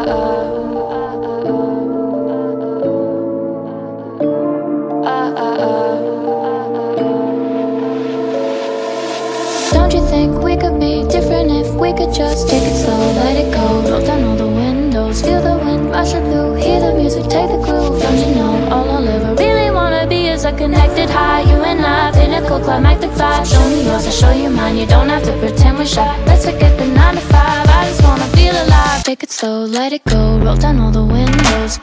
Don't you think we could be different if we could just take it slow, let it go, roll down all the windows, feel the wind rush the blue, hear the music, take the groove. Don't you know all I'll ever really wanna be is a connected high, you and I, pinnacle climactic vibe. Show me yours, I'll show you mine, you don't have to pretend we're shy. Let's forget the 9 to 5, I just wanna feel alive. Take it slow, let it go, roll down all the windows.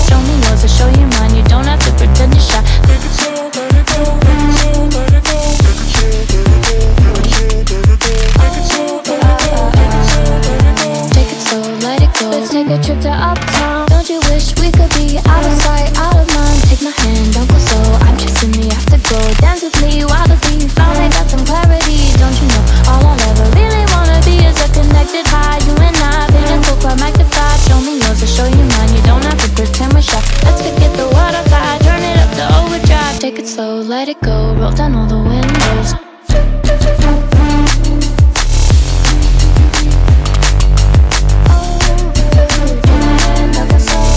Show me yours, I'll show you mine, you don't have to pretend you're shy. Take it slow, let it go, take it slow, let it go. Take it slow, let it go. Let's take a trip to uptown. Don't you wish we could be out of sight, out of mind? Take my hand, don't go slow, I'm chasing the afterglow. Dance with me while the beat finally got some clarity. Don't you know all I'll ever really wanna be is a connected high, you and I, pinnacle climactic vibe. Show me yours, I'll show you mine, you don't have to pretend we're shy. Let's forget the world outside, turn it up to overdrive. Take it slow, let it go, roll down all the windows.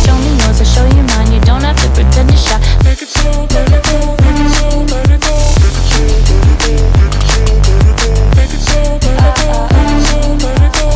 Show me yours, I'll show you mine, you don't have to pretend you're shy. Take it slow, let it go, take it slow, let it go. Take it slow, let it go, take it slow, let it go.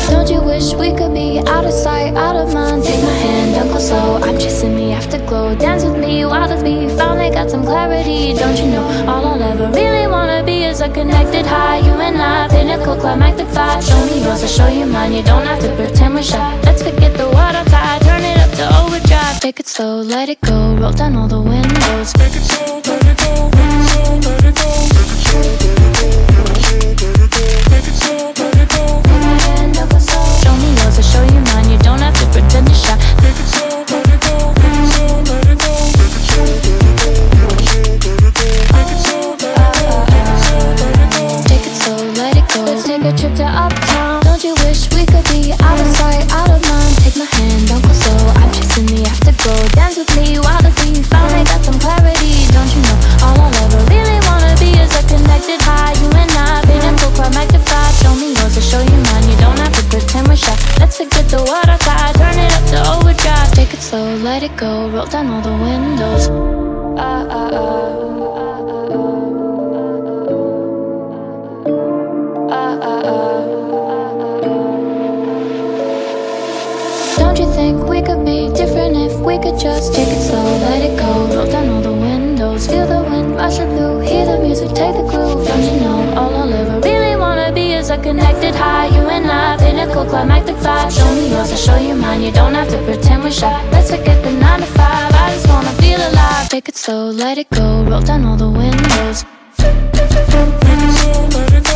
Don't you wish we could be out of sight, out of mind? Take my hand, don't go slow, I'm chasing the afterglow. Dance with me while the beat finally got some clarity. Don't you know all I'll ever really wanna be is a connected high, you and I, pinnacle climactic vibe. Show me yours, I'll show you mine, you don't have to pretend we're shy. Let's forget the world outside, turn it up to overdrive. Take it slow, let it go, roll down all the windows. Take it slow, let it go, take it slow, let it go. Take it slow, let it go. Show me yours, I'll show you mine, you don't have to pretend you're shy. Take it slow, let it go, take it slow, let it go. Take it slow, let it go. Let's take a trip to uptown. Don't you wish we could be out of sight, out of mind? Take my hand, don't go slow, I'm chasing the afterglow. Dance with me while the beat finally got some clarity. Don't you know all I'll ever really wanna be is a connected high, you and I, pinnacle climactic vibe. Show me yours, I'll show you mine, you don't have to pretend we're shy. Let's forget the world outside, turn it up to overdrive. Take it slow, let it go, roll down all the windows. Don't you think we could be different if we could just take it slow, let it go, roll down all the windows, feel the wind rush the blue, hear the music, take the groove. Don't you know all I'll ever really wanna be is a connected high, you and I, pinnacle climactic vibe. Show me yours, I'll show you mine, you don't have to pretend we're shy. Let's forget the 9 to 5, I just wanna feel alive. Take it slow, let it go, roll down all the windows. Take it slow, let it go.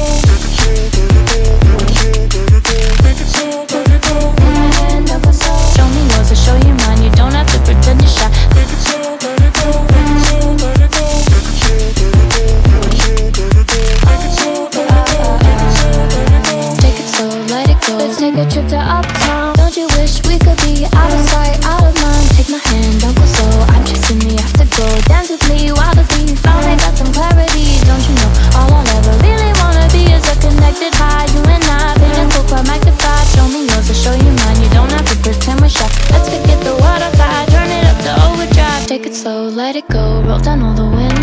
Take it slow, let it go. Show me yours, I'll show you mine, you don't have to pretend you're shy. Take it slow, let it go, take it slow, let it go. Take it slow, let it go. Let's take a trip to uptown. Don't you wish we could be out of sight, out of mind? Take my hand, don't go slow, I'm chasing the afterglow. Dance with me while the beat finally got some clarity. Don't you know all I'll ever really wanna be is a connected high, you and I, pinnacle climactic vibe. Show me yours, I'll show you mine, you don't have to pretend we're shy. Let's forget the world outside, turn it up to overdrive. Take it slow, let it go, roll down all the windows.